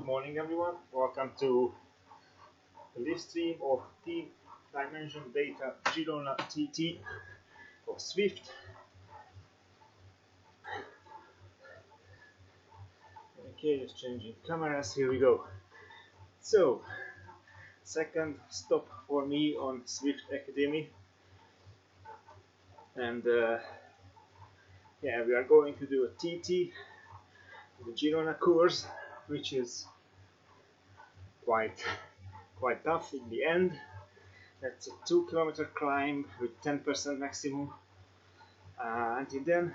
morning everyone, welcome to the live stream of Team Dimension Data Girona TT of Zwift. Okay, just changing cameras, here we go. So, second stop for me on Zwift Academy, and yeah, we are going to do a TT, the Girona course, which is quite tough in the end. That's a 2-kilometer climb with 10% maximum. Until then,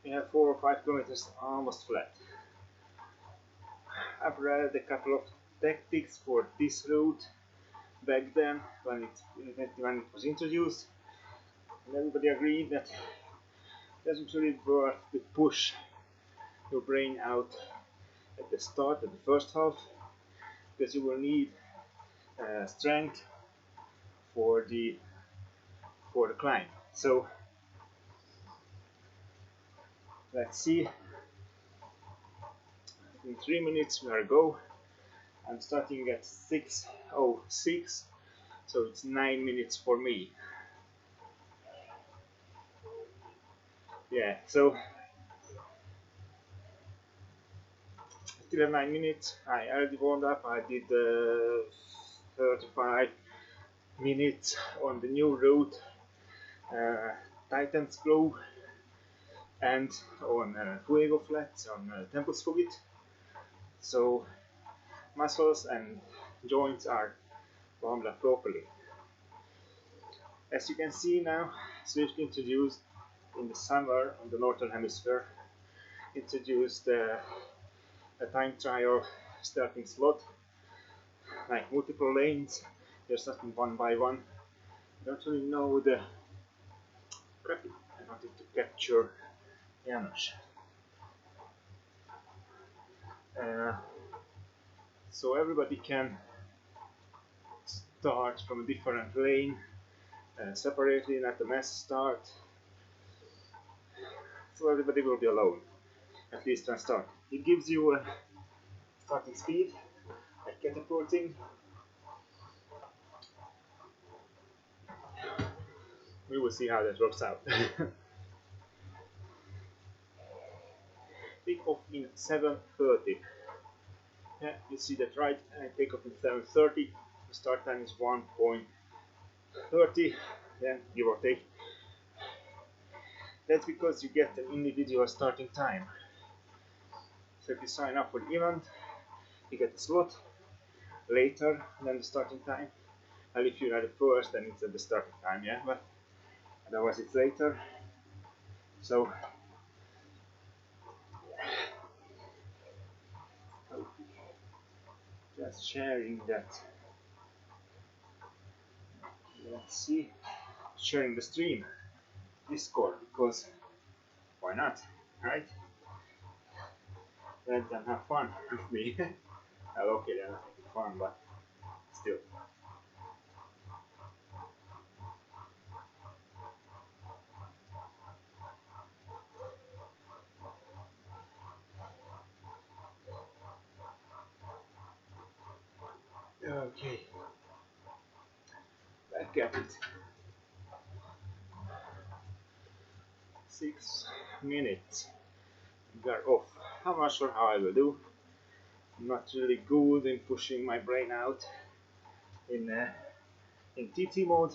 we have 4 or 5 kilometers almost flat. I've read a couple of tactics for this route back then when it was introduced, and everybody agreed that it doesn't really worth to push your brain out at the start, at the first half, because you will need strength for the climb. So let's see. In 3 minutes we are go. I'm starting at 6:06, so it's 9 minutes for me. Yeah, so still have 9 minutes. I already warmed up. I did 35 minutes on the new route, Titan's Glow, and on Fuego Flats on Temple's Fugit. So muscles and joints are warmed up properly. As you can see now, Zwift introduced in the summer on the northern hemisphere, introduced a time trial starting slot, like multiple lanes. They're starting one by one. I don't really know the graphic. I wanted to capture Janos. So everybody can start from a different lane separately, not a mass start. So everybody will be alone, at least when start. It gives you a starting speed, like catapulting. We will see how that works out. Take off in 7:30. Yeah, you see that right? I take off in 7:30. The start time is 1:30, then give or take. That's because you get an individual starting time. So if you sign up for the event, you get a slot later than the starting time. And if you're at the first, then it's at the starting time, yeah? But otherwise it's later. So just sharing that. Let's see, sharing the stream, Discord, because why not, right? Let them have fun with me. Well, okay, they're not making fun, but still. Okay, back at it. 6 minutes. We are off. I'm not sure how I will do. I'm not really good in pushing my brain out in TT mode.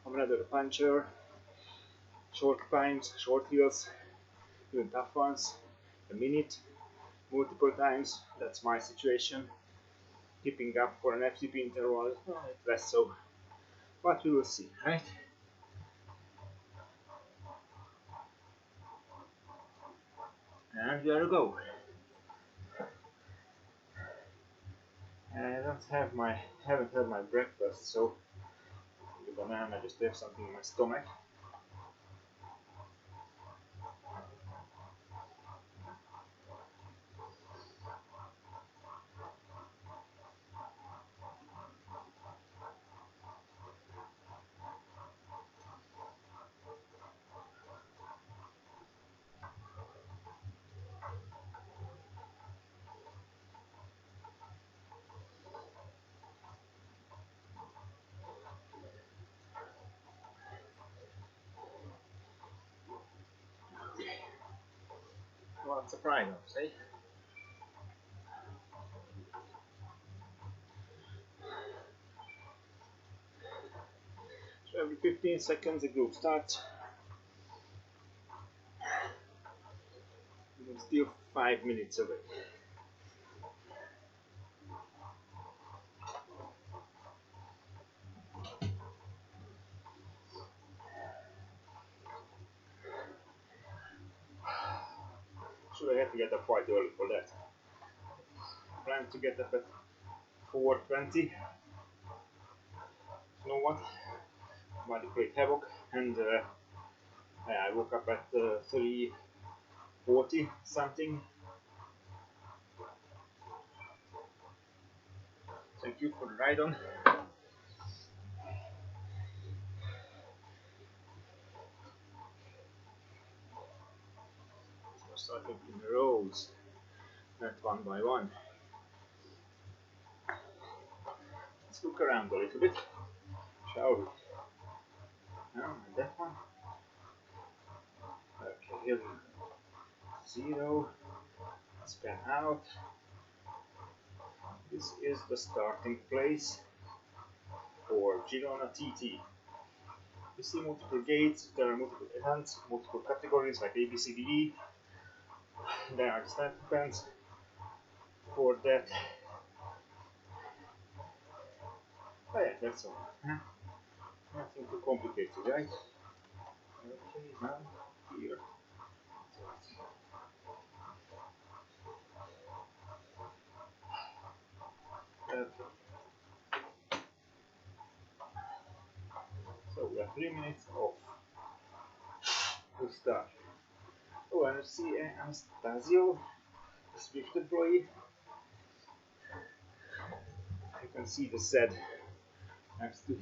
I'm rather a puncher. Short climbs, short hills, even tough ones. A minute, multiple times. That's my situation. Keeping up for an FTP interval, less so. But we will see, right? And there you go. I haven't had my breakfast, so the banana just left something in my stomach. Lots of rhinos, eh? So every 15 seconds the group starts. We're still 5 minutes away. So I have to get up quite early for that. Plan to get up at 4:20. You know what? Body played havoc, and I woke up at 3:40 something. Thank you for the ride on. So starting in rows, not one by one. Let's look around a little bit, shall we? That one. Okay, here we go. 0. Span out. This is the starting place for Girona TT. You see multiple gates, there are multiple events, multiple categories like A, B, C, D, E. There are start events for that. Oh yeah, that's all. Nothing too complicated, right? Okay, now here. Okay. So we have 3 minutes off. We'll start. Oh, and I see Anastasio, the Zwift employee. You can see the Z next to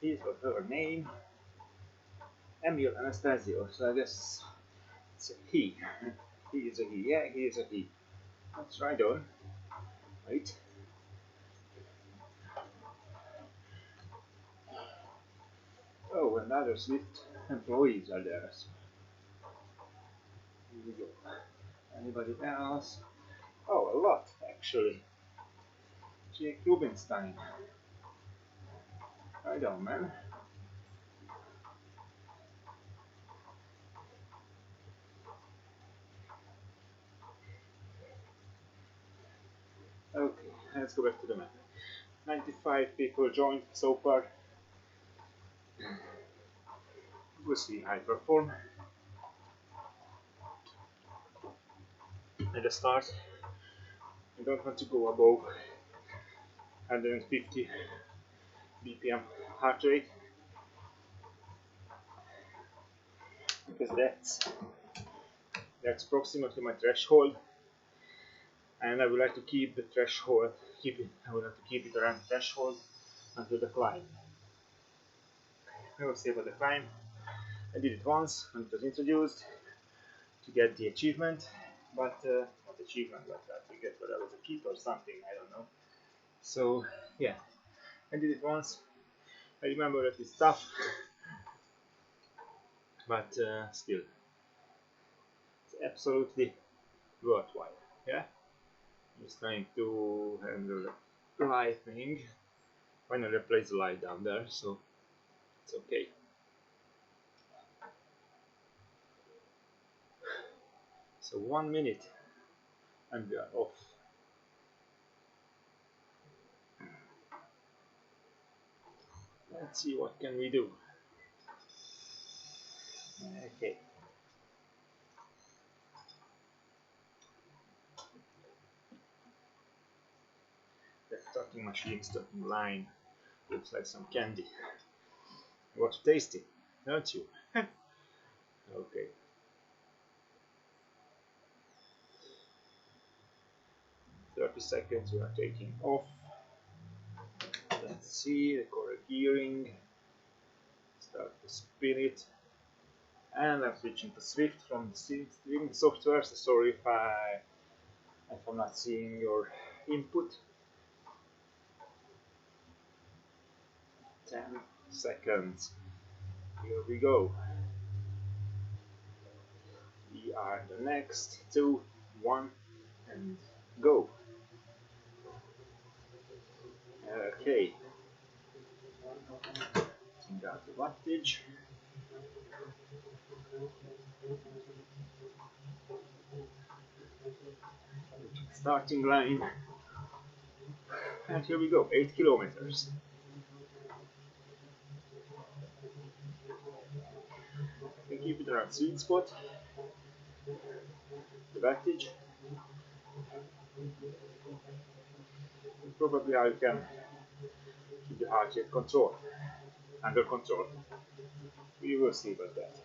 his or her name. Emil Anastasio, so I guess it's a he. He is a he, yeah, he is a he. Let's ride on. Wait. Oh, and other Zwift employees are there. So here we go. Anybody else? Oh, a lot actually. Jake Rubinstein. Ride on, man. Okay, let's go back to the map. 95 people joined so far. We'll see how I perform. At the start, I don't want to go above 150 BPM heart rate, because that's approximately my threshold, and I would like to keep the threshold. I would like to keep it around the threshold until the climb. I will say about the climb. I did it once when it was introduced to get the achievement, but not achievement, but to get whether I was a kid or something, I don't know. So yeah, I did it once. I remember that it's tough, but still, it's absolutely worthwhile. Yeah, just trying to handle the lightning. Finally, I placed the light down there, so it's okay. So 1 minute, and we are off. Let's see what can we do. Okay. The starting machine, starting line. Looks like some candy. What's tasty, don't you? Okay. "30 seconds, we are taking off. Let's see the correct gearing. Start to spin it. And I'm switching to Zwift from the streaming software. So sorry if I'm not seeing your input. 10 seconds. Here we go. We are Start the next 2, 1, and go. Okay. Take out the wattage. Starting line. And here we go, 8 kilometers. I can keep it around sweet spot. The wattage. Probably I can keep the heart rate under control. We will see about that.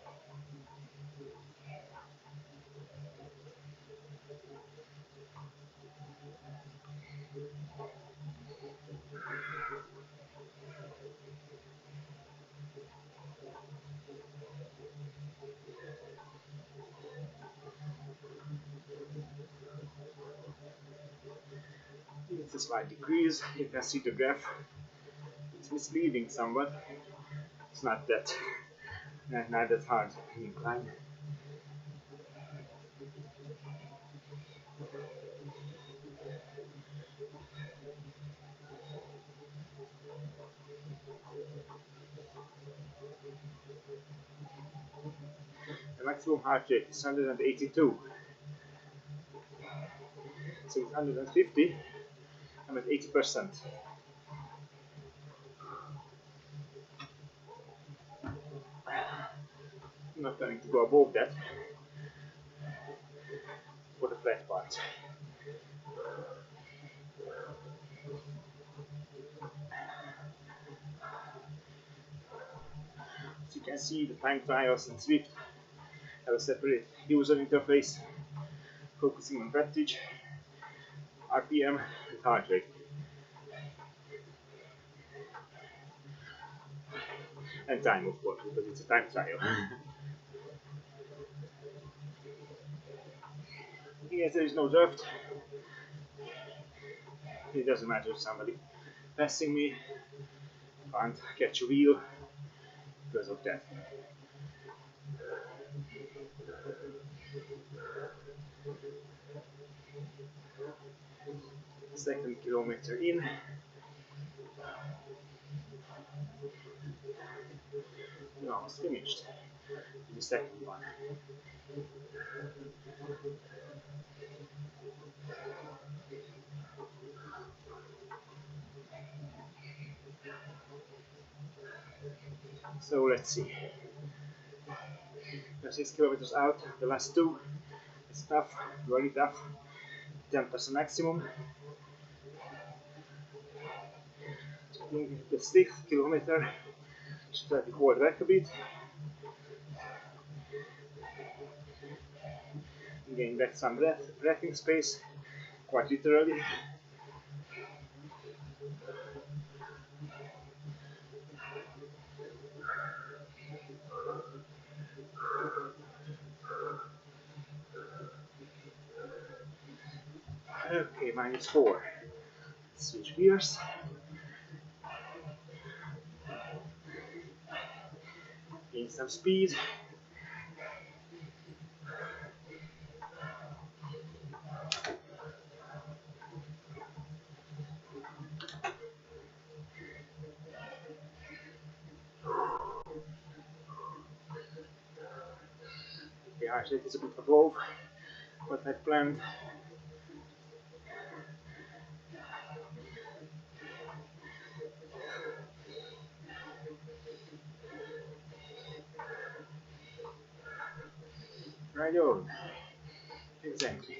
It's a slight decrease. You can see the graph. It's misleading somewhat. It's not that hard incline. The maximum heart rate is 182. So it's 150. I'm at 80%. I'm not planning to go above that for the flat part. As you can see, the time trials in Zwift have a separate user interface focusing on wattage, RPM, and heart rate. And time, of course, because it's a time trial. Yes, there is no draft. It doesn't matter if somebody passing me can't catch a wheel because of that. Second kilometer in. We're almost finished. The second one. So let's see. We're 6 kilometers out. The last two. It's tough, very tough. 10% maximum. In the 6th kilometer, just try to hold back a bit. Gain back some breathing space, quite literally. Okay, -4. Switch gears. Gain some speed. The heart rate is a bit above what I planned. Right on. Exactly.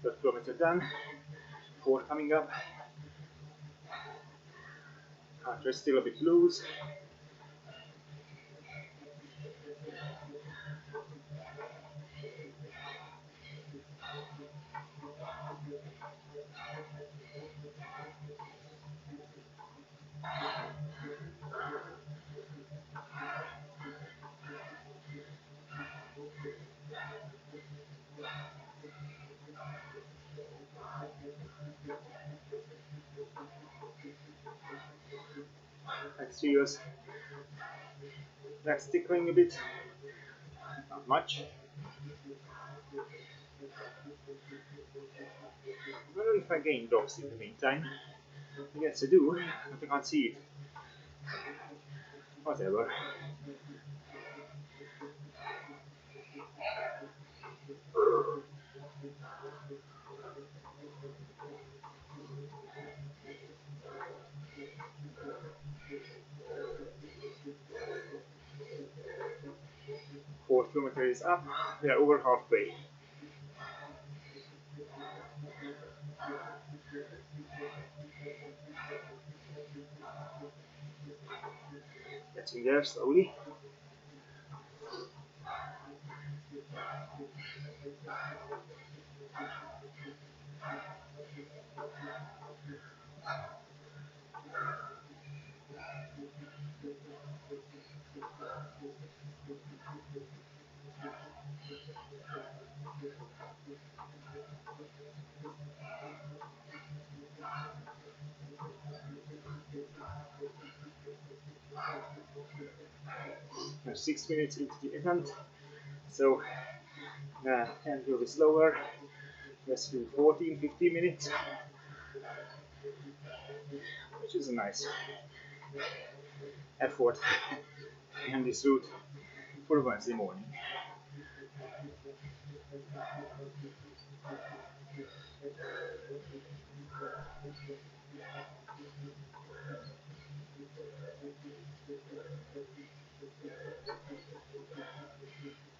Third kilometer done. 4 coming up. Heart rate still a bit loose. trios. That's tickling a bit, not much. I wonder if I gain drops in the meantime. I guess I do, but I can't see it. Whatever. Fourth kilometer is up, we are over halfway. Getting there slowly. We're 6 minutes into the event, so can go a bit slower. Let's do 14-15 minutes, which is a nice effort on this route for Wednesday morning.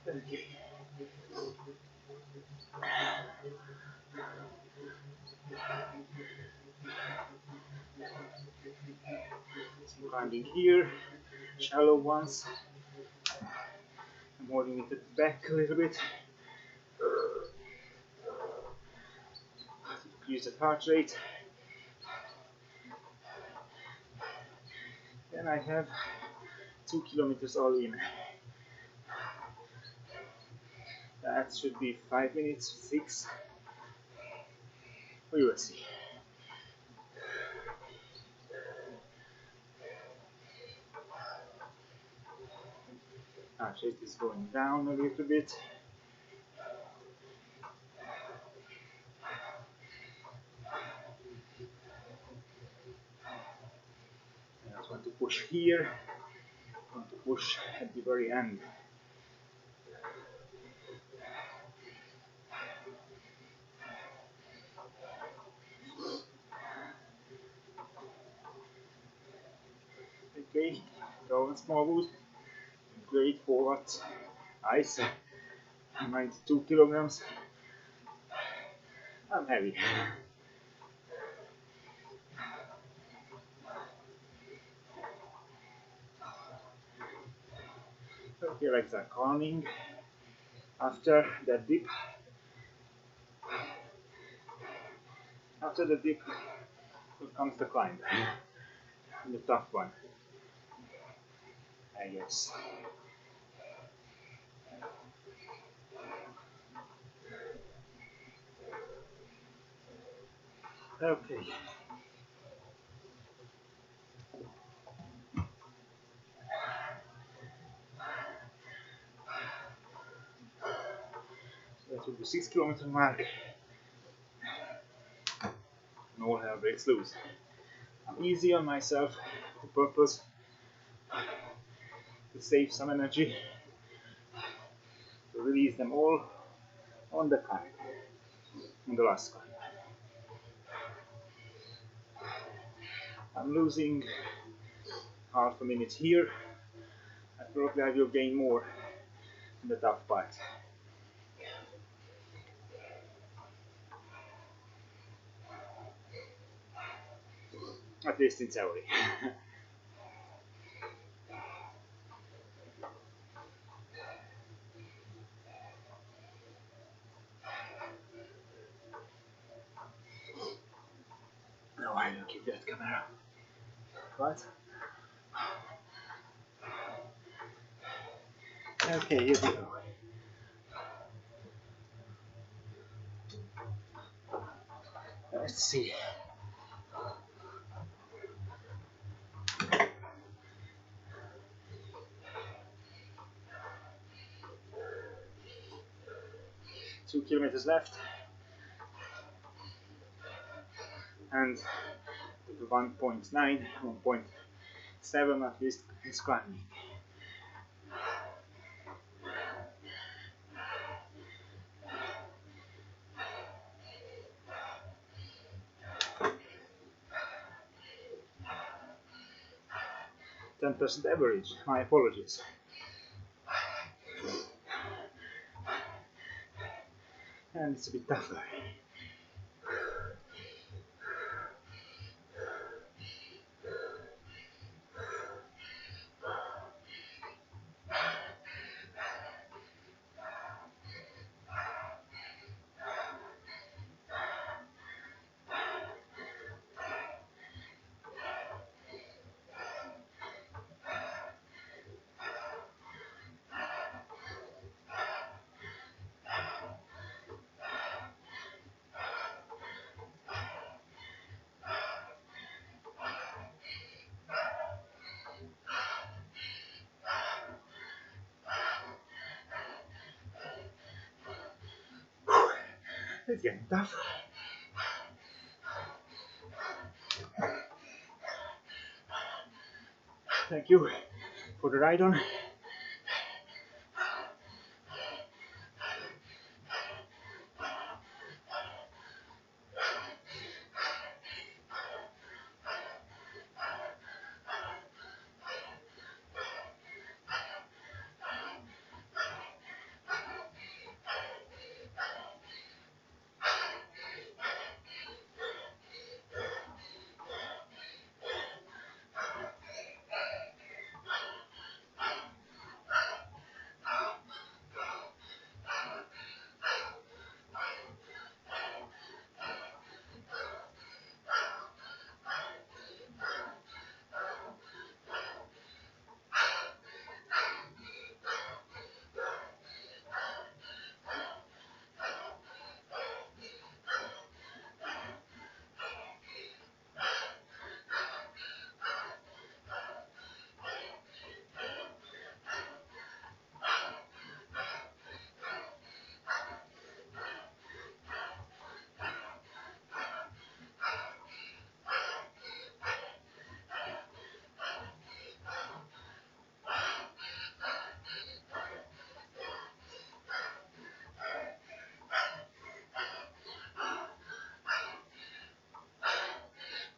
Okay. Some climbing here, shallow ones. I'm holding it back a little bit. Increase the heart rate. Then I have 2 kilometers all in. That should be 5 minutes, 6. We will see. Heart rate is going down a little bit. I just want to push here. I want to push at the very end. Okay, go on small wood. Great forward. Ice. 92 kilograms. I'm heavy. Okay, legs are calming. After that dip, comes the climb. The tough one, I guess. Okay. So that will be 6 kilometer mark. And all hell breaks loose. I'm easy on myself on purpose to save some energy, to release them all on the climb, on the last climb. I'm losing half a minute here, and probably I will gain more in the tough part. At least in theory. No, I will keep that camera. What? Okay, here we go. Let's see. kilometers left, and 1.9, 1.7 at least is climbing. %, average, my apologies. And it's a bit tougher. It's getting tough. Thank you for the ride on.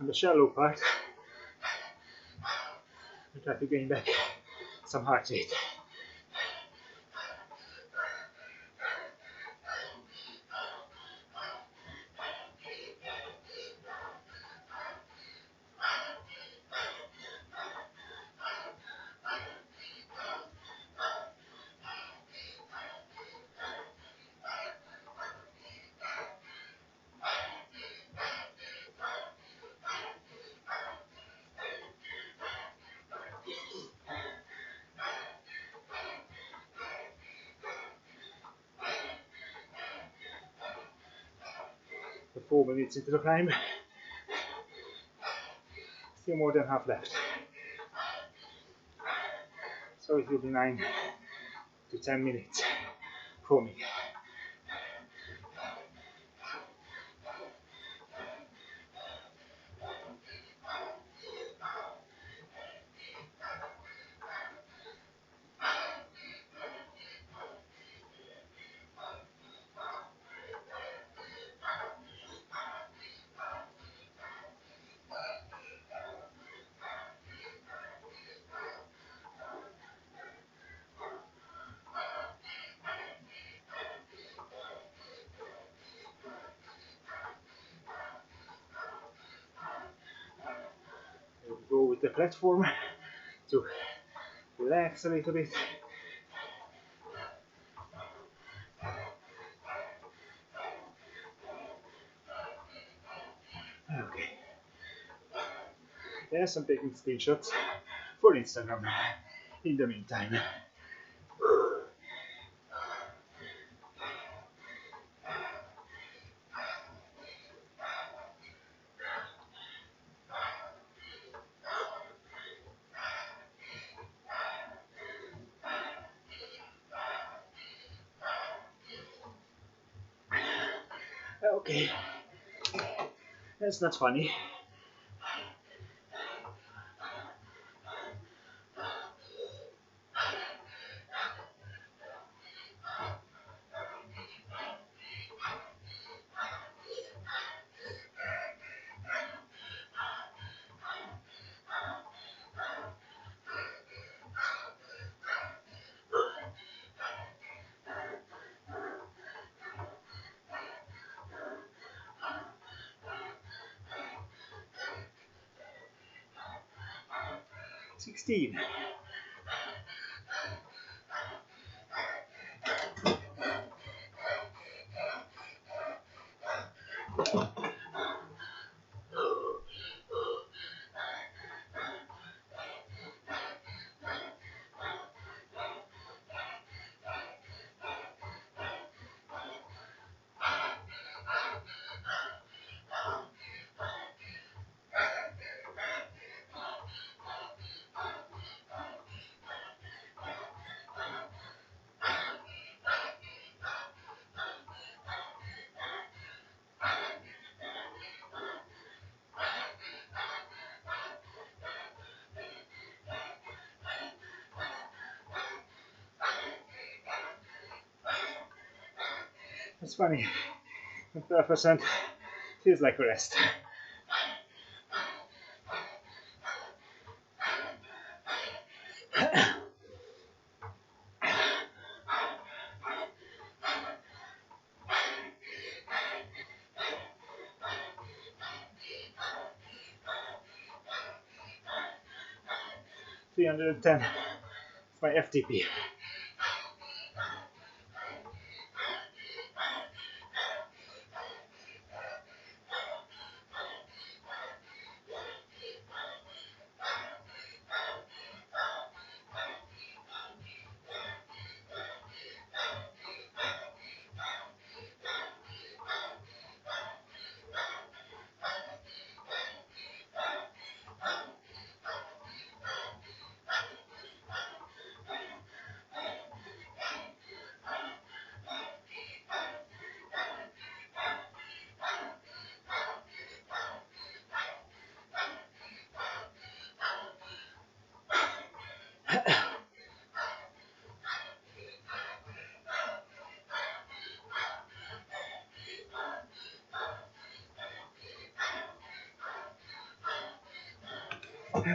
On the shallow part, I try to gain back some heart rate. The 4 minutes into the climb, still more than half left. So it will be 9 to 10 minutes for me. Go with the platform to relax a little bit. Okay. Yes, I'm taking screenshots for Instagram in the meantime. Okay, that's not funny. $16. That's funny. 12% feels like a rest. $310. It's my FTP.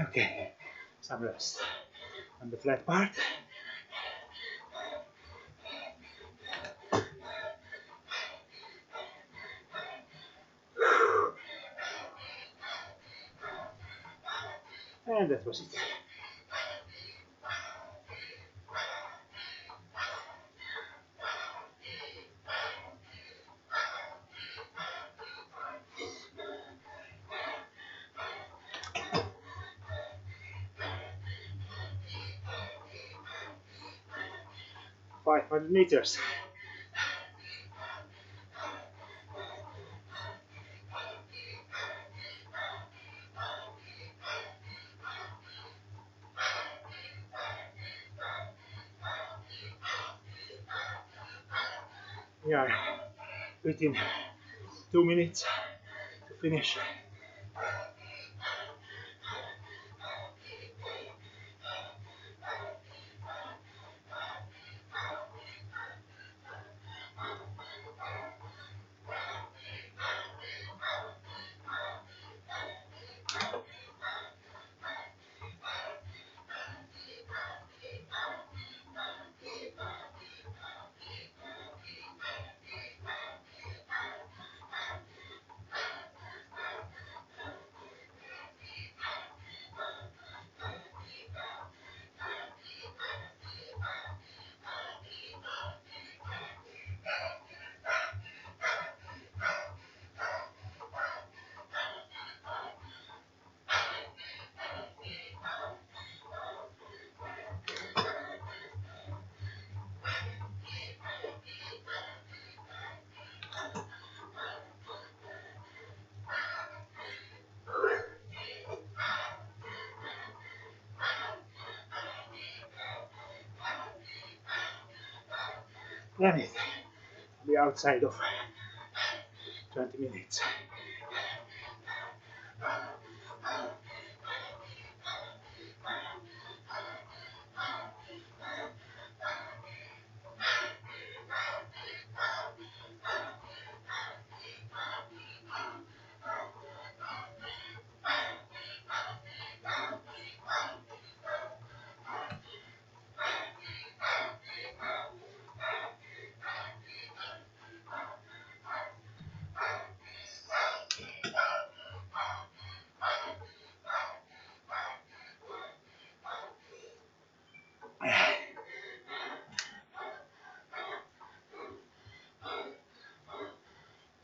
Okay, some rest on the flat part. And that was it. $500. We are within 2 minutes to finish. Damn it, the outside of 20 minutes.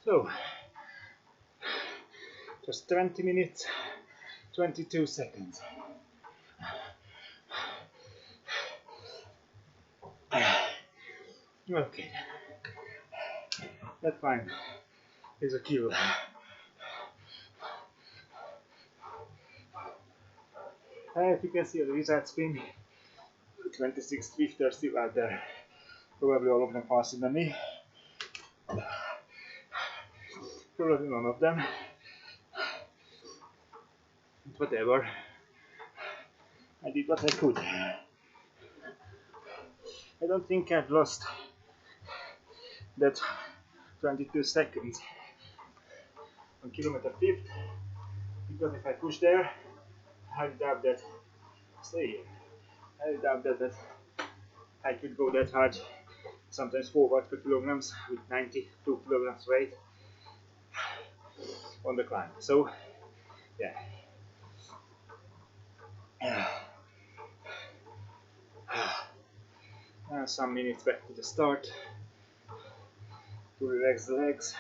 So, just 20 minutes, 22 seconds. Okay, that time is a kill. If you can see on the result screen, 26 drifters still out there. Probably all of them faster than me. Probably none of them. But whatever. I did what I could. I don't think I've lost that 22 seconds on kilometer 5th, because if I push there, I doubt that, I doubt that I could go that hard, sometimes 4 watts per kilograms with 92 kilograms weight on the climb. So, yeah. Some minutes back to the start to relax the legs.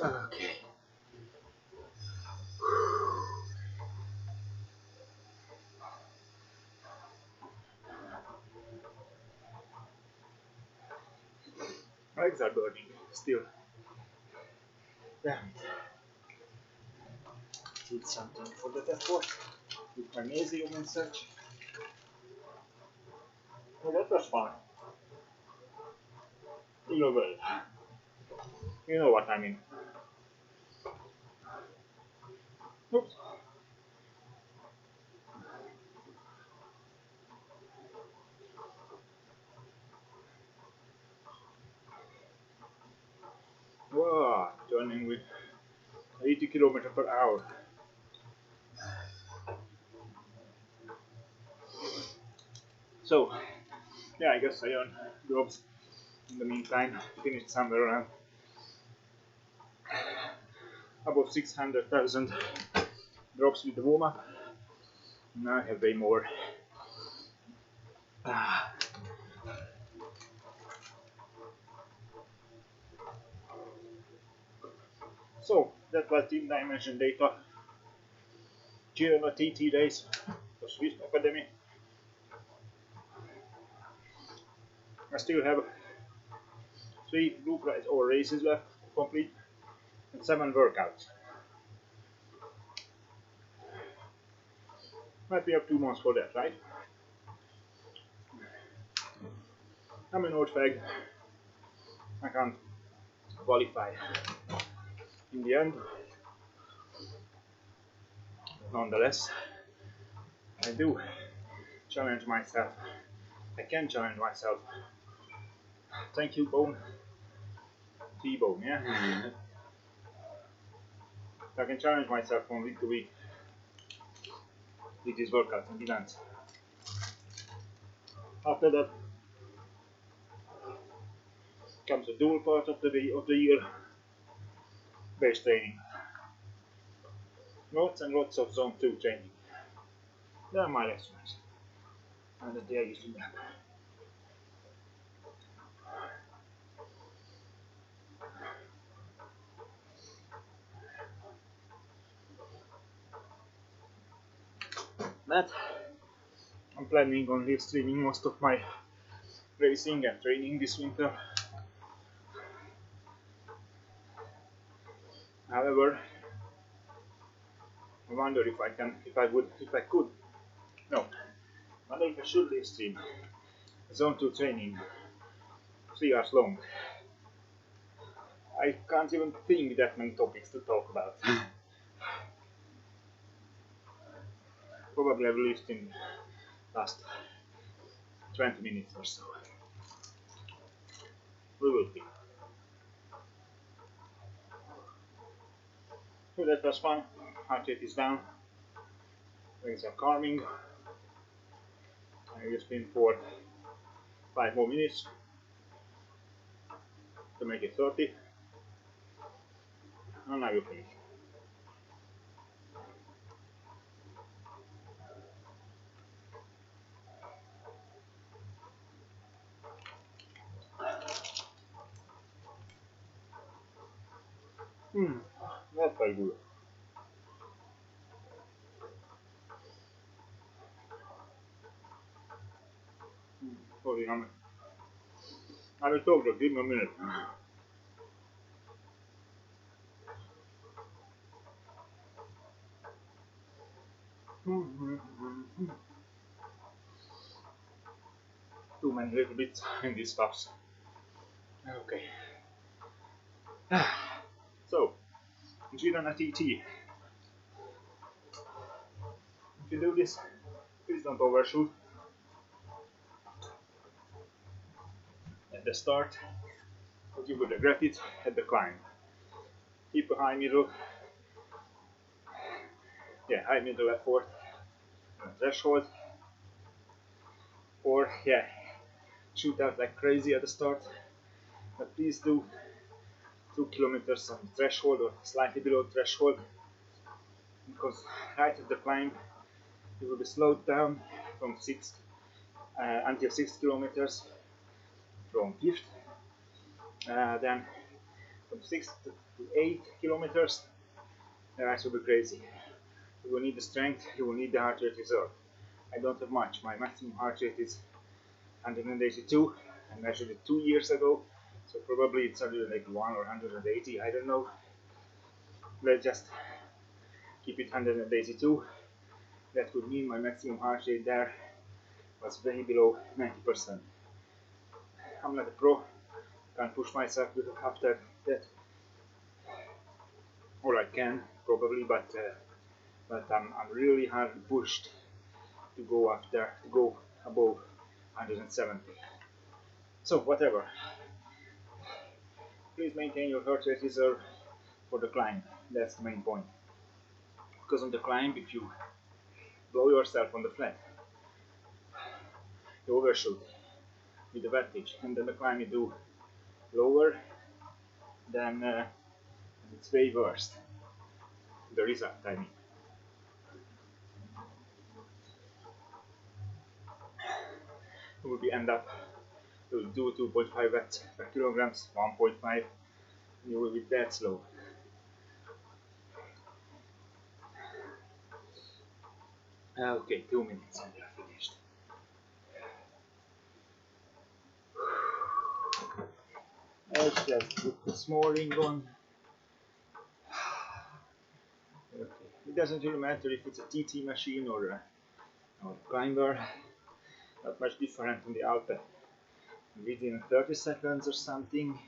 Okay. Legs are burning still. Damn it. Did something for that effort with magnesium and such. Well, that was fun. You know well. You know what I mean. Oops. Wow, turning with 80 km per hour. So, yeah, I guess I earned drops in the meantime. Finished somewhere around above 600,000 drops with the warm up. Now I have way more. So, that was Team Dimension data. Girona TT race for Zwift Academy. I still have 3 blue prize or races left to complete and 7 workouts. Might be up 2 months for that, right? I'm an old fag. I can't qualify in the end. Nonetheless, I do challenge myself. I can challenge myself. Thank you, Bone. T-Bone, yeah? I can challenge myself from week to week with these workouts and events. After that comes the dual part of the year, base training. Lots and lots of zone 2 training. They are my lessons. And that they are using them. But I'm planning on live streaming most of my racing and training this winter. However, I wonder if I could. No, I wonder if I should live stream Zone 2 training, 3 hours long. I can't even think that many topics to talk about. Probably I've lived in last 20 minutes or so. We will see. So that was fun. Heart rate is down. Things are calming. I just been for 5 more minutes to make it 30. And I will finish. That's very good. Sorry, I will talk, just give me a minute. Too many little bits in these stuffs. Okay. So, Girona TT. If you do this, please don't overshoot at the start, but you will regret it at the climb. Keep a high middle, high middle effort threshold, or shoot out like crazy at the start, but please do 2 kilometers on threshold or slightly below threshold, because right at the climb you will be slowed down from 6 until 6 kilometers from 5th, then from 6 to 8 kilometers the rest will be crazy. You will need the strength, you will need the heart rate reserve. I don't have much, my maximum heart rate is 182, I measured it 2 years ago, so probably it's either like 1 or 180, I don't know. Let's just keep it 182. That would mean my maximum heart rate there was way below 90%. I'm not a pro, can't push myself after that, or I can probably, but I'm really hard pushed to go above 170. So whatever, please maintain your heart rate reserve for the climb. That's the main point, because on the climb, if you blow yourself on the flat, you overshoot with the wattage, and then the climb you do lower, then it's way worse. The result, I mean. You will end up to do 2.5 watts per kilograms, 1.5, you will be that slow. Okay, 2 minutes and we are finished. Let's just put the small ring on. Okay. It doesn't really matter if it's a TT machine or a climber, not much different on the Alpe. Within 30 seconds or something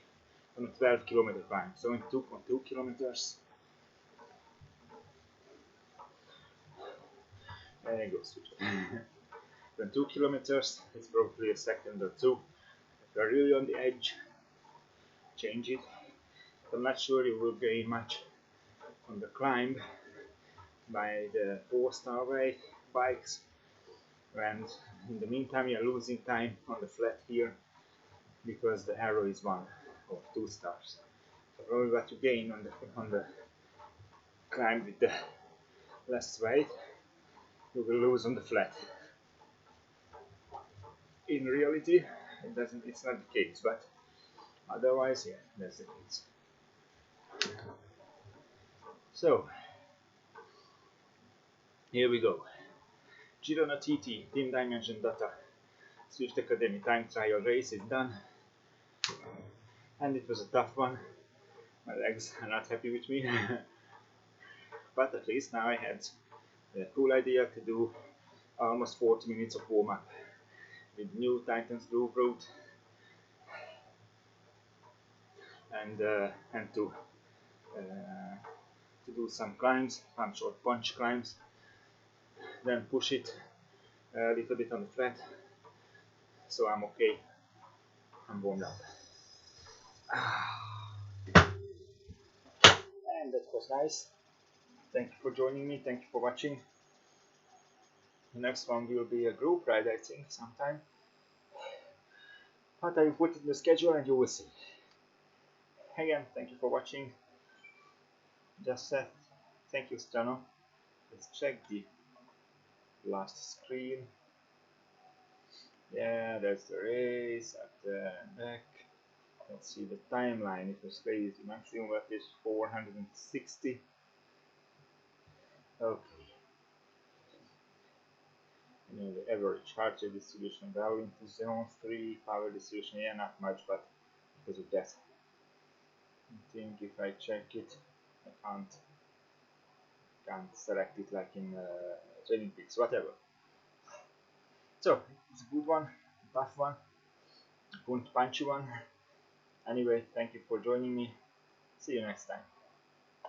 on a 12 kilometer climb, so in 2.2 kilometers. There you go, switch. Then 2 kilometers, it's probably a second or two. If you're really on the edge, change it. I'm not sure you will gain much on the climb by the 4-star rate bikes, and in the meantime you're losing time on the flat here because the arrow is 1 or 2 stars. So probably what you gain on the climb with the less weight, you will lose on the flat. In reality, it's not the case, but otherwise, yeah, that's the case. So, here we go. Girona TT, Team Dimension Data, Zwift Academy time trial race is done. And it was a tough one. My legs are not happy with me. But at least now I had the cool idea to do almost 40 minutes of warm-up. with new Titans Groove route, and to do some climbs, some short punch climbs, then push it a little bit on the flat. So I'm okay. I'm warmed up. And that was nice. Thank you for joining me. Thank you for watching. The next one will be a group ride, I think, sometime. But I will put it in the schedule and you will see. Again, thank you for watching. Just said thank you, Stano. Let's check the last screen. Yeah, that's the race at the back. Let's see the timeline. It was crazy. Maximum watt is 460. Okay. You know, the average heart rate distribution, well into zone 3, power distribution, yeah, not much, but because of that. I think if I check it, I can't select it like in Training Peaks, whatever. So, it's a good one, a tough one, a punchy one. Anyway, thank you for joining me. See you next time.